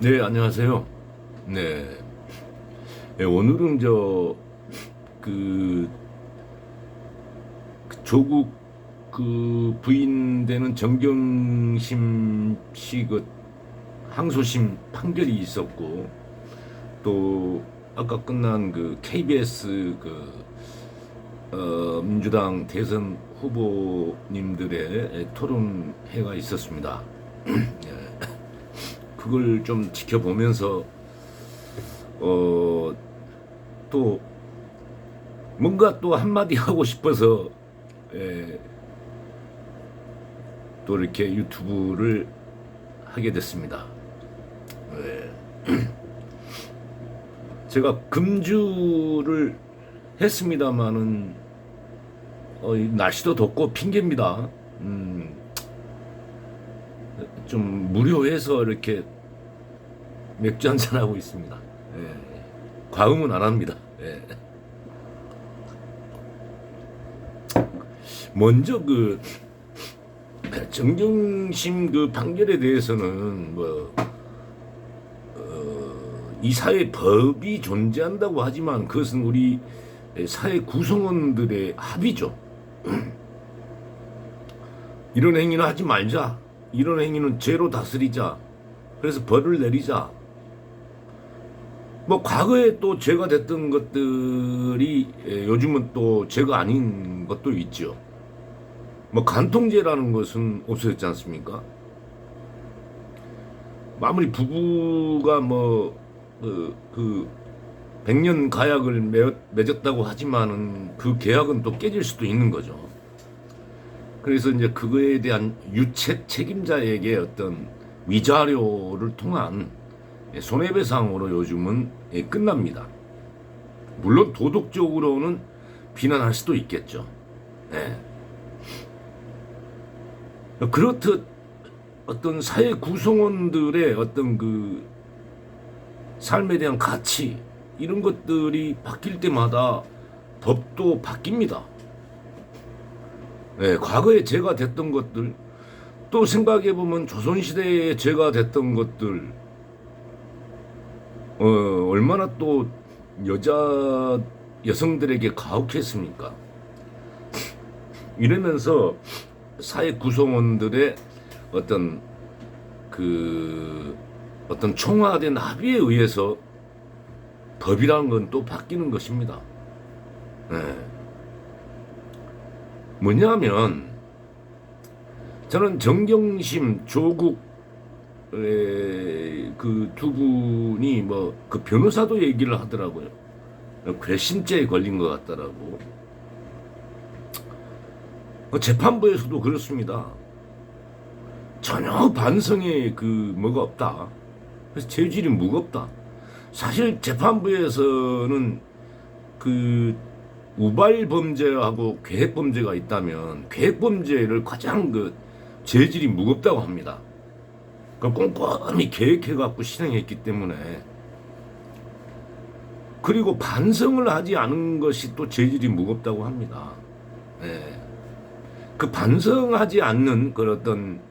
네, 안녕하세요. 네. 네, 오늘은 그, 그 조국 부인 되는 정경심 씨 항소심 판결이 있었고, 또, 아까 끝난 KBS 민주당 대선 후보님들의 토론회가 있었습니다. 그걸 좀 지켜보면서, 어, 또 뭔가 또 한마디 하고 싶어서 예, 또 이렇게 유튜브를 하게 됐습니다. 예. 제가 금주를 했습니다마는 날씨도 덥고 핑계입니다. 좀 무료해서 이렇게 맥주 한잔 하고 있습니다. 예. 과음은 안 합니다. 예. 먼저 정경심 판결에 대해서는 이 사회 법이 존재한다고 하지만 그것은 우리 사회 구성원들의 합의죠. 이런 행위는 하지 말자. 이런 행위는 죄로 다스리자. 그래서 벌을 내리자. 과거에 또 죄가 됐던 것들이 요즘은 또 죄가 아닌 것도 있죠. 간통죄라는 것은 없어졌지 않습니까? 아무리 부부가 100년 가약을 맺었다고 하지만은 그 계약은 또 깨질 수도 있는 거죠. 그래서 이제 그거에 대한 유책 책임자에게 어떤 위자료를 통한 손해배상으로 요즘은 끝납니다. 물론 도덕적으로는 비난할 수도 있겠죠. 네. 그렇듯 어떤 사회 구성원들의 어떤 삶에 대한 가치 이런 것들이 바뀔 때마다 법도 바뀝니다. 네, 과거에 죄가 됐던 것들 또 생각해 보면 조선시대에 죄가 됐던 것들 얼마나 또 여성들에게 가혹했습니까? 이러면서 사회 구성원들의 어떤 어떤 총화된 합의에 의해서 법이라는 건 또 바뀌는 것입니다. 네. 뭐냐면 저는 정경심, 조국 그 두 분이 변호사도 얘기를 하더라고요. 괘씸죄에 걸린 것 같더라고. 재판부에서도 그렇습니다. 전혀 반성의 뭐가 없다. 그래서 죄질이 무겁다. 사실 재판부에서는 우발 범죄하고 계획 범죄가 있다면 계획 범죄를 가장 죄질이 무겁다고 합니다. 꼼꼼히 계획해갖고 실행했기 때문에 그리고 반성을 하지 않은 것이 또 죄질이 무겁다고 합니다. 네. 반성하지 않는 어떤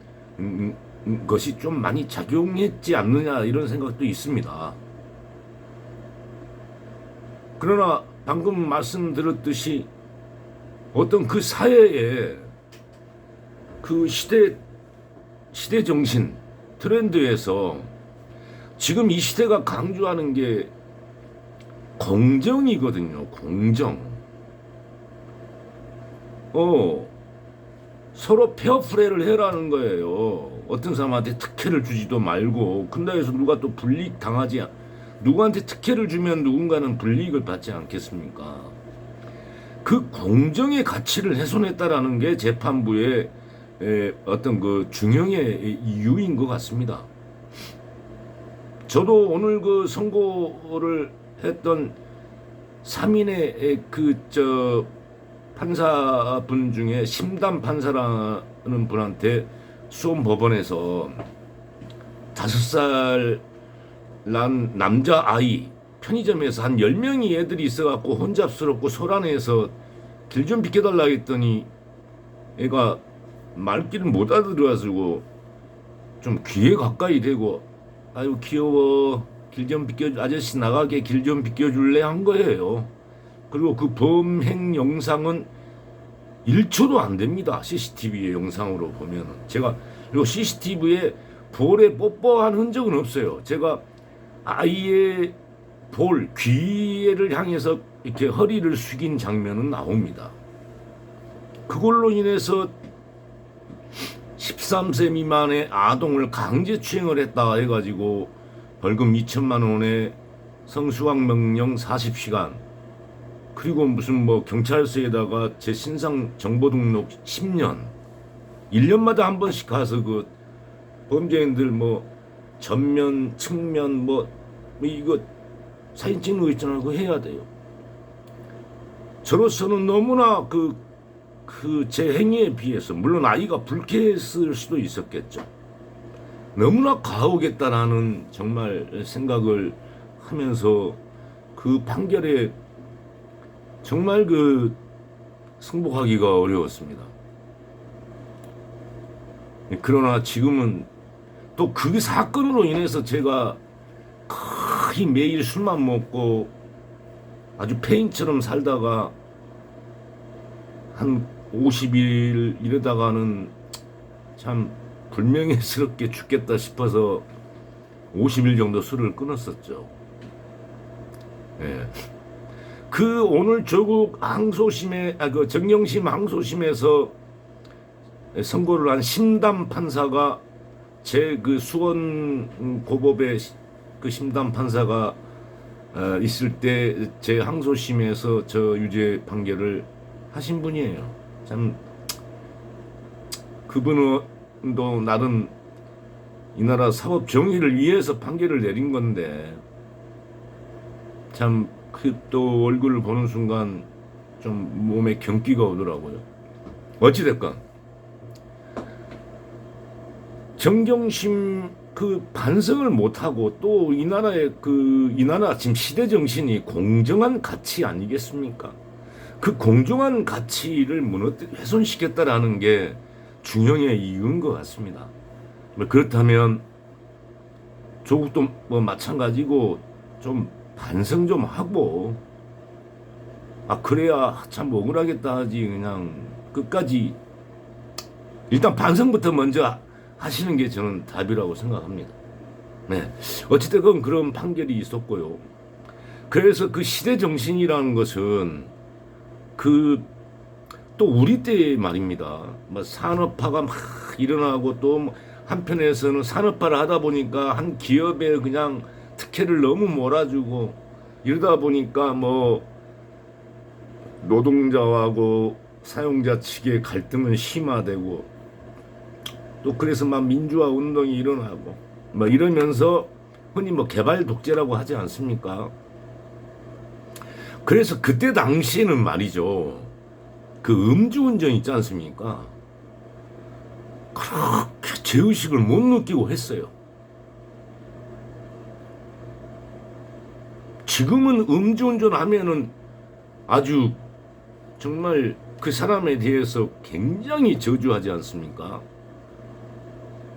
것이 좀 많이 작용했지 않느냐 이런 생각도 있습니다. 그러나 방금 말씀드렸듯이 어떤 사회에 시대 정신 트렌드에서 지금 이 시대가 강조하는 게 공정이거든요. 공정. 서로 페어플레이를 해라는 거예요. 어떤 사람한테 특혜를 주지도 말고 근데 해서 누가 또 불이익 당하지 누구한테 특혜를 주면 누군가는 불이익을 받지 않겠습니까? 그 공정의 가치를 훼손했다라는 게 재판부의 어떤 중형의 이유인 것 같습니다. 저도 오늘 선고를 했던 3인의 판사분 중에 심담 판사라는 분한테 수원 법원에서 5살 난 남자아이 편의점에서 한 10명이 애들이 있어갖고 혼잡스럽고 소란해서 길 좀 비켜달라 했더니 애가 말귀를 못 알아들어가지고 좀 귀에 가까이 대고 아유 귀여워 길 좀 비켜 아저씨 나가게 길 좀 비켜줄래 한 거예요. 그리고 그 범행 영상은 1초도 안 됩니다. CCTV의 영상으로 보면은 제가 그리고 CCTV에 볼에 뽀뽀한 흔적은 없어요. 제가 아이의 볼 귀를 향해서 이렇게 허리를 숙인 장면은 나옵니다. 그걸로 인해서 13세 미만의 아동을 강제추행을 했다 해가지고 벌금 2천만 원에 성수강 명령 40시간 그리고 무슨 뭐 경찰서에다가 제 신상 정보 등록 10년 1년마다 한 번씩 가서 그 범죄인들 뭐 전면 측면 뭐 이거 사진 찍는 거 있잖아요. 그거 해야 돼요. 저로서는 너무나 제 행위에 비해서 물론 아이가 불쾌했을 수도 있었겠죠. 너무나 가혹했다라는 정말 생각을 하면서 그 판결에 정말 승복하기가 어려웠습니다. 그러나 지금은 또 그 사건으로 인해서 제가 거의 매일 술만 먹고 아주 폐인처럼 살다가 한 50일 이러다가는 참 불명예스럽게 죽겠다 싶어서 50일 정도 술을 끊었었죠. 예. 오늘 조국 항소심에 정경심 항소심에서 선고를 한 심담 판사가 제 수원 고법의 심담 판사가 있을 때 제 항소심에서 저 유죄 판결을 하신 분이에요. 참 그분도 나름 이 나라 사법 정의를 위해서 판결을 내린 건데 참 또 얼굴을 보는 순간 좀 몸에 경기가 오더라고요. 어찌됐건 정경심 반성을 못하고 또 이 나라의 이 나라 지금 시대 정신이 공정한 가치 아니겠습니까? 그 공정한 가치를 훼손시켰다라는 게 중형의 이유인 것 같습니다. 그렇다면 조국도 뭐 마찬가지고 좀 반성 좀 하고 그래야 참 억울하겠다 하지 그냥 끝까지 일단 반성부터 먼저 하시는 게 저는 답이라고 생각합니다. 네. 어찌됐건 그런 판결이 있었고요. 그래서 그 시대 정신이라는 것은 또 우리 때 말입니다. 산업화가 막 일어나고 또 한편에서는 산업화를 하다 보니까 한 기업에 그냥 특혜를 너무 몰아주고 이러다 보니까 뭐 노동자하고 사용자 측의 갈등은 심화되고 또 그래서 막 민주화 운동이 일어나고 이러면서 흔히 개발 독재라고 하지 않습니까? 그래서 그때 당시에는 말이죠. 음주운전 있지 않습니까? 그렇게 죄의식을 못 느끼고 했어요. 지금은 음주운전 하면은 아주 정말 그 사람에 대해서 굉장히 저주하지 않습니까?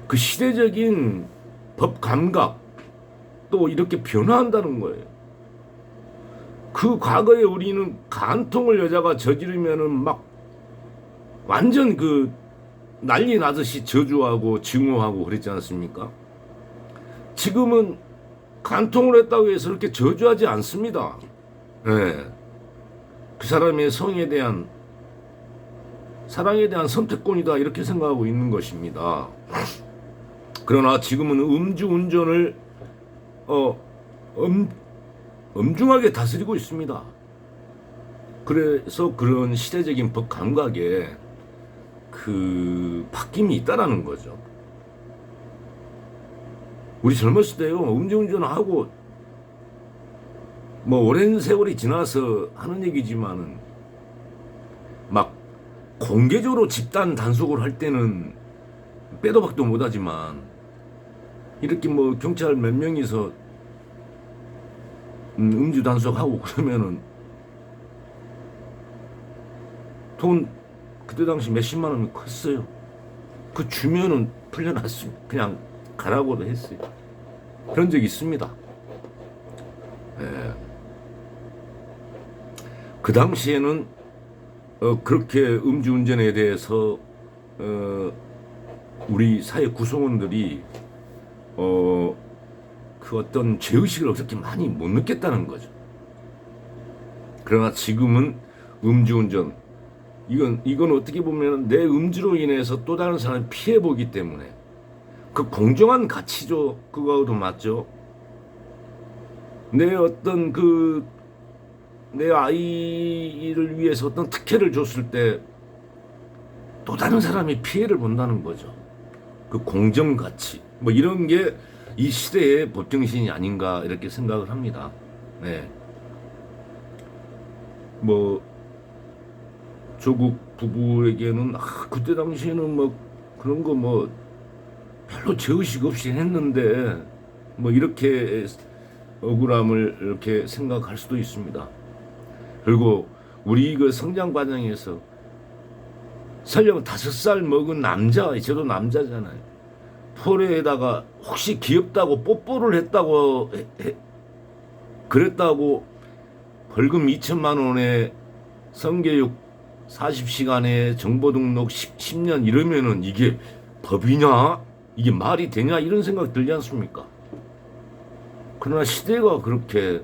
그 시대적인 법 감각 또 이렇게 변화한다는 거예요. 그 과거에 우리는 간통을 여자가 저지르면은 막 완전 난리 나듯이 저주하고 증오하고 그랬지 않습니까? 지금은 간통을 했다고 해서 그렇게 저주하지 않습니다. 네. 그 사람의 성에 대한 사랑에 대한 선택권이다 이렇게 생각하고 있는 것입니다. 그러나 지금은 음주운전을 엄중하게 다스리고 있습니다. 그래서 그런 시대적인 법 감각에 바뀜이 있다라는 거죠. 우리 젊었을 때요 음주운전하고 오랜 세월이 지나서 하는 얘기지만은 막 공개적으로 집단 단속을 할 때는 빼도 박도 못하지만 이렇게 경찰 몇 명이서 음주 단속하고 그러면은 돈 그때 당시 몇십만 원이 컸어요. 주면은 풀려났습니다. 그냥 가라고도 했어요. 그런 적이 있습니다. 예. 그 당시에는 그렇게 음주운전에 대해서 우리 사회 구성원들이 그 어떤 죄의식을 그렇게 많이 못 느꼈다는 거죠. 그러나 지금은 음주운전, 이건 어떻게 보면 내 음주로 인해서 또 다른 사람이 피해보기 때문에 그 공정한 가치죠. 그거하고도 맞죠. 내 어떤 내 아이를 위해서 어떤 특혜를 줬을 때 또 다른 사람이 피해를 본다는 거죠. 그 공정 가치, 뭐 이런 게 이 시대의 법정신이 아닌가 이렇게 생각을 합니다. 네. 뭐 조국 부부에게는 그때 당시에는 뭐 그런 거 뭐 별로 죄의식 없이 했는데 뭐 이렇게 억울함을 이렇게 생각할 수도 있습니다. 그리고 우리 그 성장 과정에서 설령 5살 먹은 남자, 저도 남자잖아요. 포레에다가 혹시 귀엽다고 뽀뽀를 했다고 그랬다고 벌금 2천만 원에 성교육 40시간에 정보등록 10년 이러면은 이게 법이냐? 이게 말이 되냐? 이런 생각 들지 않습니까? 그러나 시대가 그렇게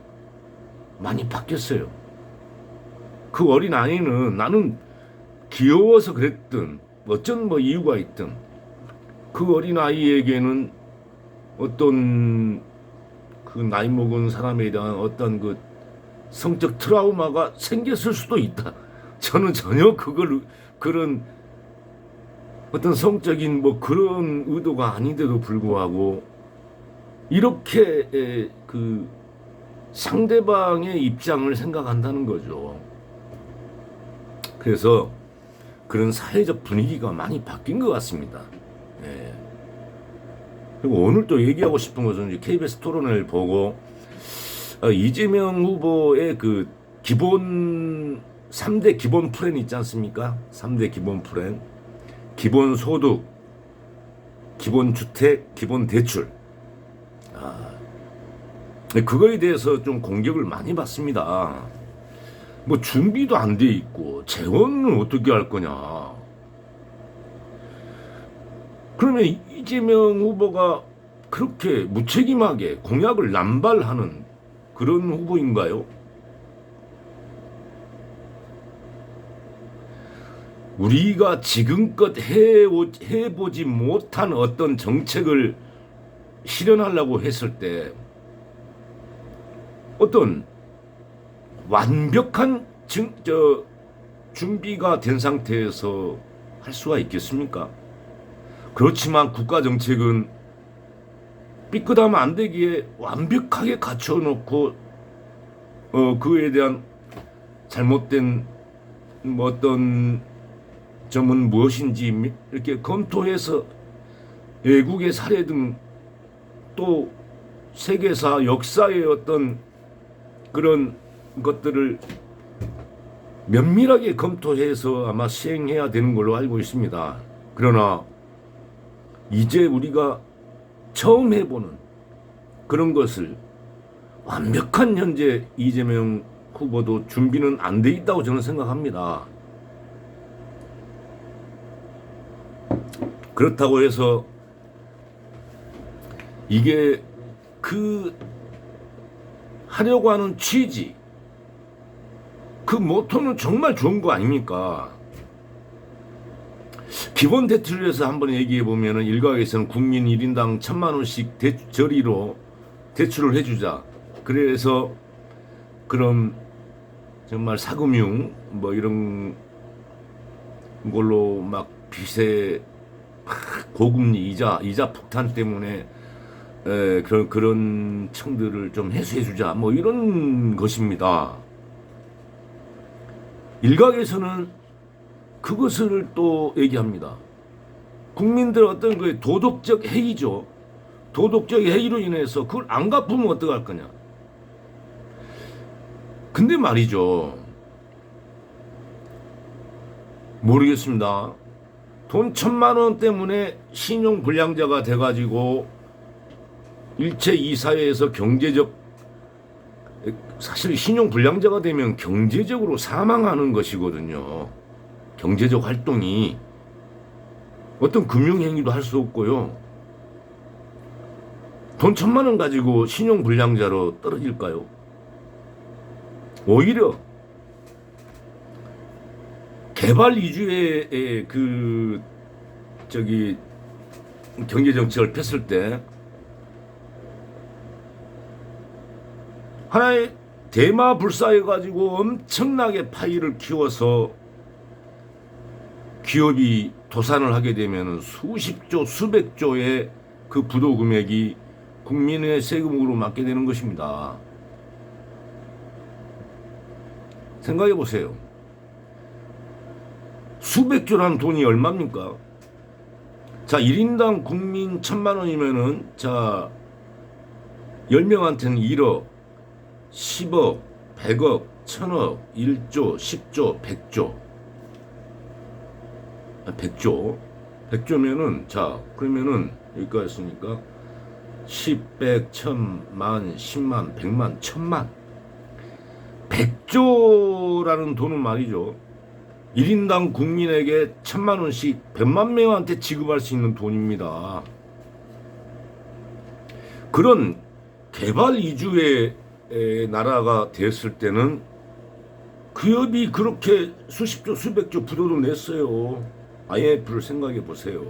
많이 바뀌었어요. 그 어린 아이는 나는 귀여워서 그랬든 어쩐 뭐 이유가 있든 그 어린 아이에게는 어떤 그 나이 먹은 사람에 대한 어떤 그 성적 트라우마가 생겼을 수도 있다. 저는 전혀 그런 어떤 성적인 뭐 그런 의도가 아닌데도 불구하고 이렇게 그 상대방의 입장을 생각한다는 거죠. 그래서 그런 사회적 분위기가 많이 바뀐 것 같습니다. 예. 그리고 오늘 또 얘기하고 싶은 것은 이제 KBS 토론을 보고 이재명 후보의 그 기본 3대 기본 플랜 있지 않습니까? 3대 기본 플랜. 기본 소득, 기본 주택, 기본 대출. 그거에 대해서 좀 공격을 많이 받습니다. 뭐 준비도 안 돼 있고 재원은 어떻게 할 거냐. 그러면 이재명 후보가 그렇게 무책임하게 공약을 남발하는 그런 후보인가요? 우리가 지금껏 해보지 못한 어떤 정책을 실현하려고 했을 때 어떤 완벽한 준비가 된 상태에서 할 수가 있겠습니까? 그렇지만 국가 정책은 삐끗하면 안 되기에 완벽하게 갖춰놓고 그에 대한 잘못된 뭐 어떤 점은 무엇인지 이렇게 검토해서 외국의 사례 등 또 세계사 역사의 어떤 그런 것들을 면밀하게 검토해서 아마 시행해야 되는 걸로 알고 있습니다. 그러나 이제 우리가 처음 해보는 그런 것을 완벽한 현재 이재명 후보도 준비는 안 돼 있다고 저는 생각합니다. 그렇다고 해서 이게 그 하려고 하는 취지, 그 모토는 정말 좋은 거 아닙니까? 기본 대출에서 한번 얘기해 보면은 일각에서는 국민 1인당 1,000만 원씩 저리로 대출을 해주자. 그래서 그럼 정말 사금융 뭐 이런 걸로 막 빚에 고금리 이자 폭탄 때문에 그런 청들을 좀 해소해주자 뭐 이런 것입니다. 일각에서는 그것을 또 얘기합니다. 국민들 어떤 그 도덕적 해이죠. 도덕적 해이로 인해서 그걸 안 갚으면 어떡할 거냐. 근데 말이죠. 모르겠습니다. 돈 1,000만 원 때문에 신용 불량자가 돼가지고 일체 이 사회에서 경제적, 사실 신용불량자가 되면 경제적으로 사망하는 것이거든요. 경제적 활동이 어떤 금융행위도 할 수 없고요. 돈 1,000만 원 가지고 신용불량자로 떨어질까요? 오히려 개발 위주의 경제 정책을 폈을 때 하나의 대마불사해가지고 엄청나게 파이를 키워서 기업이 도산을 하게 되면 수십조, 수백조의 그 부도 금액이 국민의 세금으로 맞게 되는 것입니다. 생각해 보세요. 수백조라는 돈이 얼마입니까? 자, 1인당 국민 1,000만 원이면은, 자, 10명한테는 1억, 10억, 100억, 1,000억, 1조, 10조, 100조. 100조면은, 자, 그러면은, 여기까지 했으니까, 10, 100, 1000, 만, 10만, 100만, 1000만. 100조라는 돈은 말이죠. 1인당 국민에게 1,000만 원씩 100만 명한테 지급할 수 있는 돈입니다. 그런 개발 위주의 나라가 됐을 때는 기업이 그렇게 수십조, 수백조 부도를 냈어요. IMF를 생각해 보세요.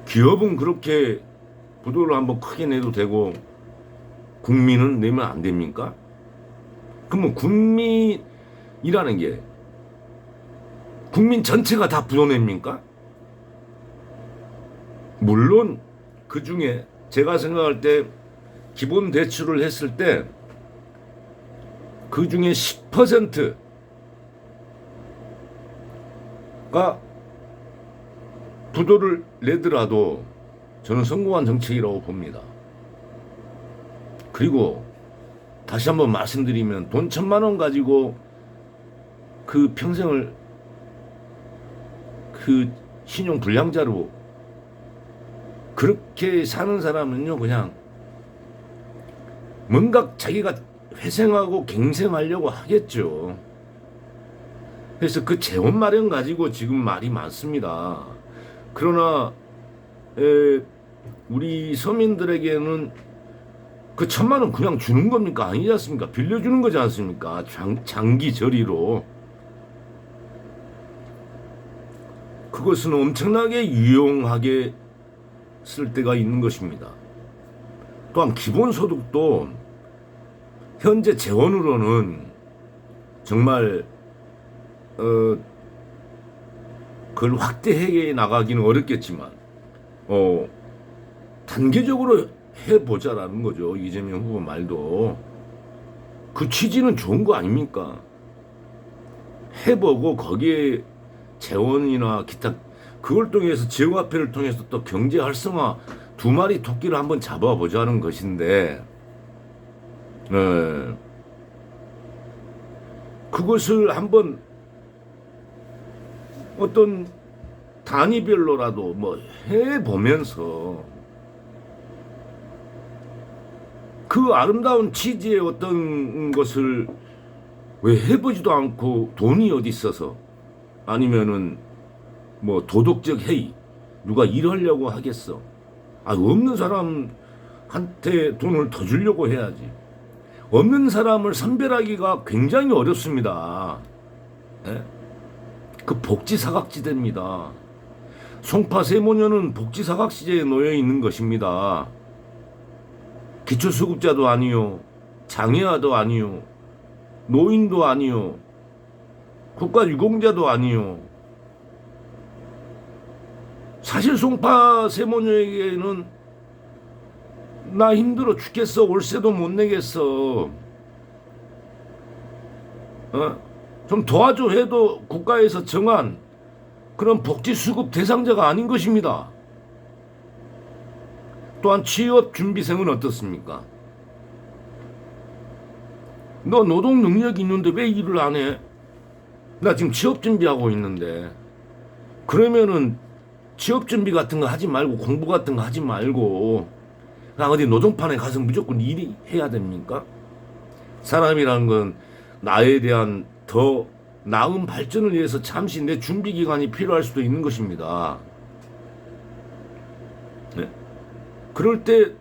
기업은 그렇게 부도를 한번 크게 내도 되고 국민은 내면 안 됩니까? 그러면 국민이라는 게 국민 전체가 다 부도냅니까? 물론 그 중에 제가 생각할 때 기본 대출을 했을 때 그 중에 10%가 부도를 내더라도 저는 성공한 정책이라고 봅니다. 그리고 다시 한번 말씀드리면 돈 1,000만 원 가지고 그 평생을 그 신용불량자로 그렇게 사는 사람은요, 그냥 뭔가 자기가 회생하고 갱생하려고 하겠죠. 그래서 그 재원 마련 가지고 지금 말이 많습니다. 그러나 우리 서민들에게는 그 1,000만 원 그냥 주는 겁니까? 아니지 않습니까? 빌려주는 거지 않습니까? 장기 저리로. 그것은 엄청나게 유용하게 쓸 때가 있는 것입니다. 또한 기본소득도 현재 재원으로는 정말 그걸 확대해 나가기는 어렵겠지만 단계적으로 해보자라는 거죠. 이재명 후보 말도. 그 취지는 좋은 거 아닙니까? 해보고 거기에 재원이나 기타 그걸 통해서 지역화폐를 통해서 또 경제 활성화 두 마리 토끼를 한번 잡아보자는 것인데 그것을 한번 어떤 단위별로라도 뭐 해보면서 그 아름다운 취지의 어떤 것을 왜 해보지도 않고 돈이 어디 있어서 아니면은 뭐 도덕적 해이 누가 일하려고 하겠어. 없는 사람한테 돈을 더 주려고 해야지. 없는 사람을 선별하기가 굉장히 어렵습니다. 예? 그 복지사각지대입니다. 송파 세모녀는 복지사각지대에 놓여 있는 것입니다. 기초수급자도 아니요, 장애아도 아니요, 노인도 아니요, 국가유공자도 아니요. 사실 송파 세모녀에게는 나 힘들어 죽겠어, 월세도 못 내겠어, 좀 도와줘 해도 국가에서 정한 그런 복지수급 대상자가 아닌 것입니다. 또한 취업준비생은 어떻습니까? 너 노동 능력이 있는데 왜 일을 안 해? 나 지금 취업 준비하고 있는데. 그러면은 취업 준비 같은 거 하지 말고 공부 같은 거 하지 말고 어디 노동판에 가서 무조건 일이 해야 됩니까? 사람이란 건 나에 대한 더 나은 발전을 위해서 잠시 내 준비 기간이 필요할 수도 있는 것입니다. 네? 그럴 때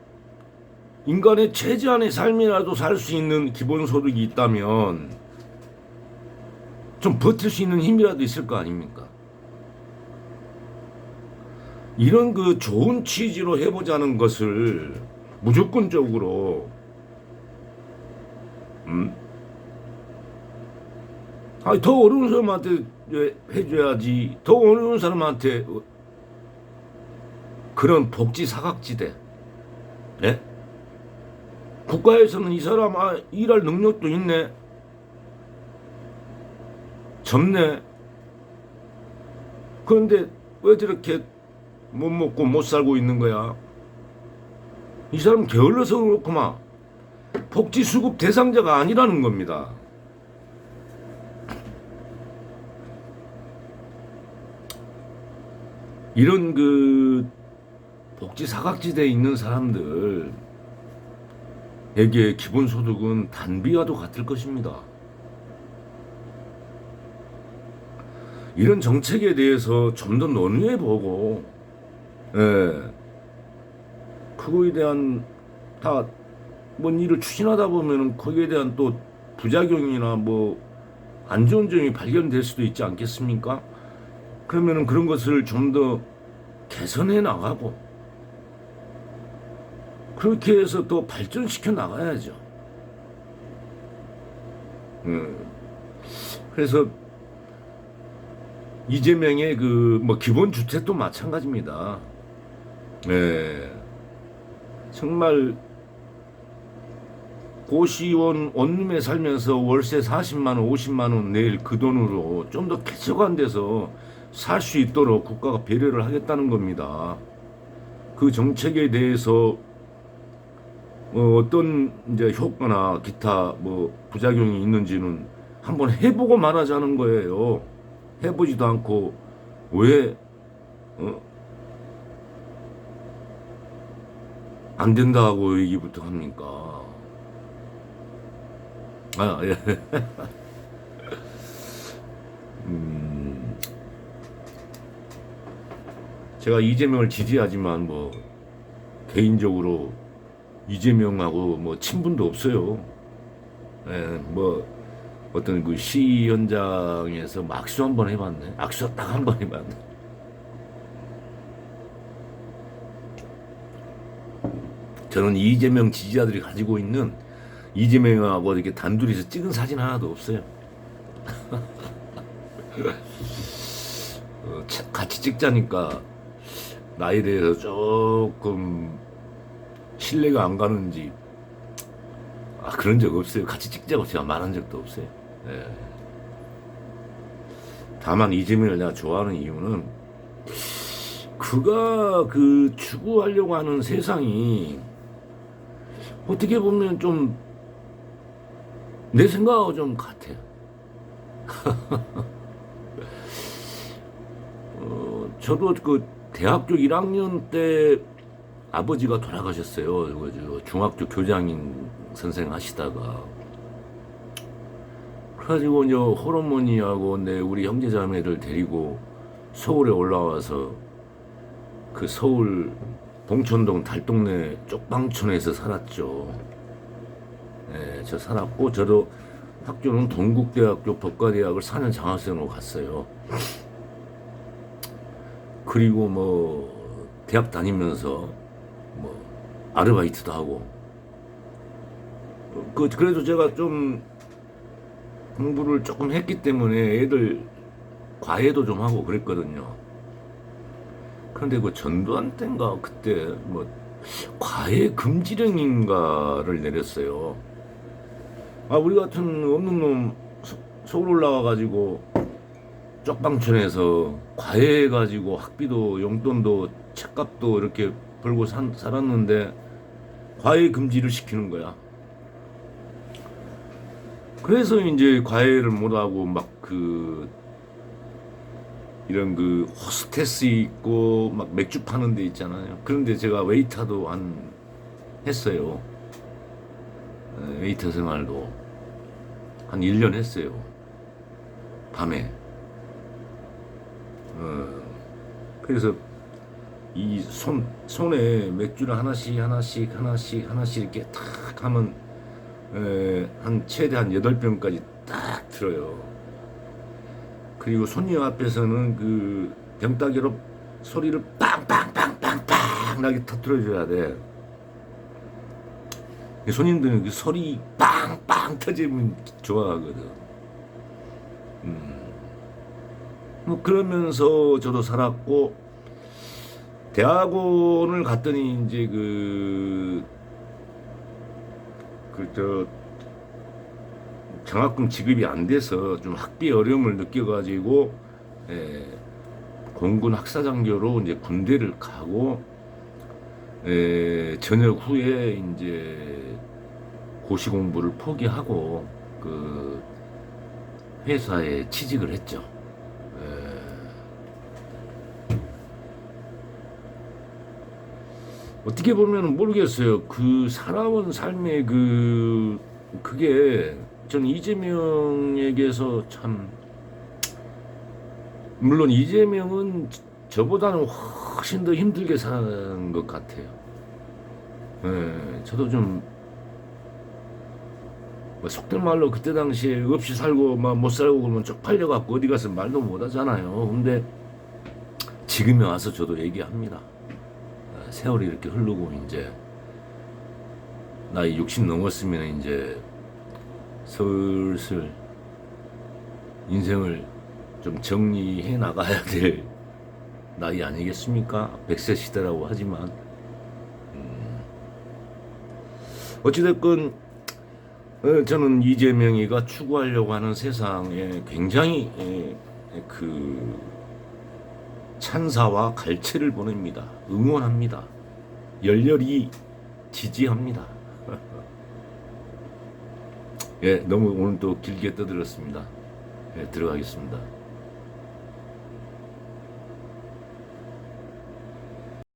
인간의 최저한의 삶이라도 살 수 있는 기본소득이 있다면 좀 버틸 수 있는 힘이라도 있을 거 아닙니까? 이런 그 좋은 취지로 해보자는 것을 무조건적으로 아니, 더 어려운 사람한테 해줘야지. 더 어려운 사람한테 그런 복지 사각지대. 네? 국가에서는 이 사람 일할 능력도 있네. 젊네. 그런데 왜 저렇게 못 먹고 못 살고 있는 거야? 이 사람 게을러서 그렇구만. 복지수급 대상자가 아니라는 겁니다. 이런 그 복지 사각지대에 있는 사람들에게 기본소득은 단비와도 같을 것입니다. 이런 정책에 대해서 좀 더 논의해보고, 그거에 대한 다 뭔 일을 추진하다 보면은 거기에 대한 또 부작용이나 뭐 안 좋은 점이 발견될 수도 있지 않겠습니까? 그러면은 그런 것을 좀 더 개선해 나가고 그렇게 해서 또 발전시켜 나가야죠. 그래서 이재명의 그 뭐 기본주택도 마찬가지입니다. 정말 고시원 원룸에 살면서 월세 40만 원, 50만 원 낼 그 돈으로 좀 더 쾌적한 데서 살 수 있도록 국가가 배려를 하겠다는 겁니다. 그 정책에 대해서 어떤 이제 효과나 기타 뭐 부작용이 있는지는 한번 해보고 말하자는 거예요. 해보지도 않고 왜 안 된다고 얘기부터 합니까? 예. 제가 이재명을 지지하지만 뭐 개인적으로 이재명하고 뭐 친분도 없어요. 뭐 어떤 그 시위 현장에서 뭐 악수 한번 해봤네. 악수 딱 한 번 해봤네. 저는 이재명 지지자들이 가지고 있는 이재명하고 이렇게 단둘이서 찍은 사진 하나도 없어요. 같이 찍자니까 나에 대해서 조금 신뢰가 안 가는지 그런 적 없어요. 같이 찍자고 제가 말한 적도 없어요. 다만 이재명을 내가 좋아하는 이유는 그가 그 추구하려고 하는 세상이 어떻게 보면 좀 내 생각하고 좀 같아요. 저도 그 대학교 1학년 때 아버지가 돌아가셨어요. 중학교 교장인 선생 하시다가. 그래가지고 이제 홀어머니하고 우리 형제자매들 데리고 서울에 올라와서 그 서울 봉천동 달동네 쪽방촌에서 살았죠. 저 살았고, 저도 학교는 동국대학교 법과대학을 4년 장학생으로 갔어요. 그리고 뭐 대학 다니면서 뭐 아르바이트도 하고 그래도 제가 좀 공부를 조금 했기 때문에 애들 과외도 좀 하고 그랬거든요. 그런데 그 전두환 때인가 그때 뭐 과외 금지령인가를 내렸어요. 우리 같은 없는 놈 서울 올라와가지고 쪽방촌에서 과외해가지고 학비도 용돈도 책값도 이렇게 벌고 살았는데 과외 금지를 시키는 거야. 그래서 이제 과외를 못하고 막 이런 그 호스테스 있고 막 맥주 파는 데 있잖아요. 그런데 제가 웨이터도 한 했어요. 웨이터 생활도 한 1년 했어요. 밤에. 그래서 이 손에 맥주를 하나씩 이렇게 탁 하면 한 최대한 8병까지 딱 들어요. 그리고 손님 앞에서는 그 병따개로 소리를 빵빵빵빵빵 나게 터뜨려줘야 돼. 손님들은 그 소리 빵빵 터지면 좋아하거든. 뭐 그러면서 저도 살았고, 대학원을 갔더니 이제 장학금 지급이 안 돼서 좀 학비 어려움을 느껴가지고 공군 학사장교로 이제 군대를 가고, 전역 후에 이제 고시 공부를 포기하고 그 회사에 취직을 했죠. 어떻게 보면 모르겠어요. 그 살아온 삶의 그게 저는 이재명에게서 참, 물론 이재명은 저보다는 훨씬 더 힘들게 산 것 같아요. 저도 좀 속된 말로 그때 당시에 없이 살고 막 못 살고 그러면 쪽팔려 갖고 어디 가서 말도 못 하잖아요. 근데 지금에 와서 저도 얘기합니다. 세월이 이렇게 흐르고 이제 나이 60 넘었으면 이제 슬슬 인생을 좀 정리해 나가야 될 나이 아니겠습니까? 100세 시대라고 하지만 어찌됐건 저는 이재명이가 추구하려고 하는 세상에 굉장히 찬사와 갈채를 보냅니다. 응원합니다. 열렬히 지지합니다. 예, 너무 오늘 또 길게 떠들었습니다. 예, 들어가겠습니다.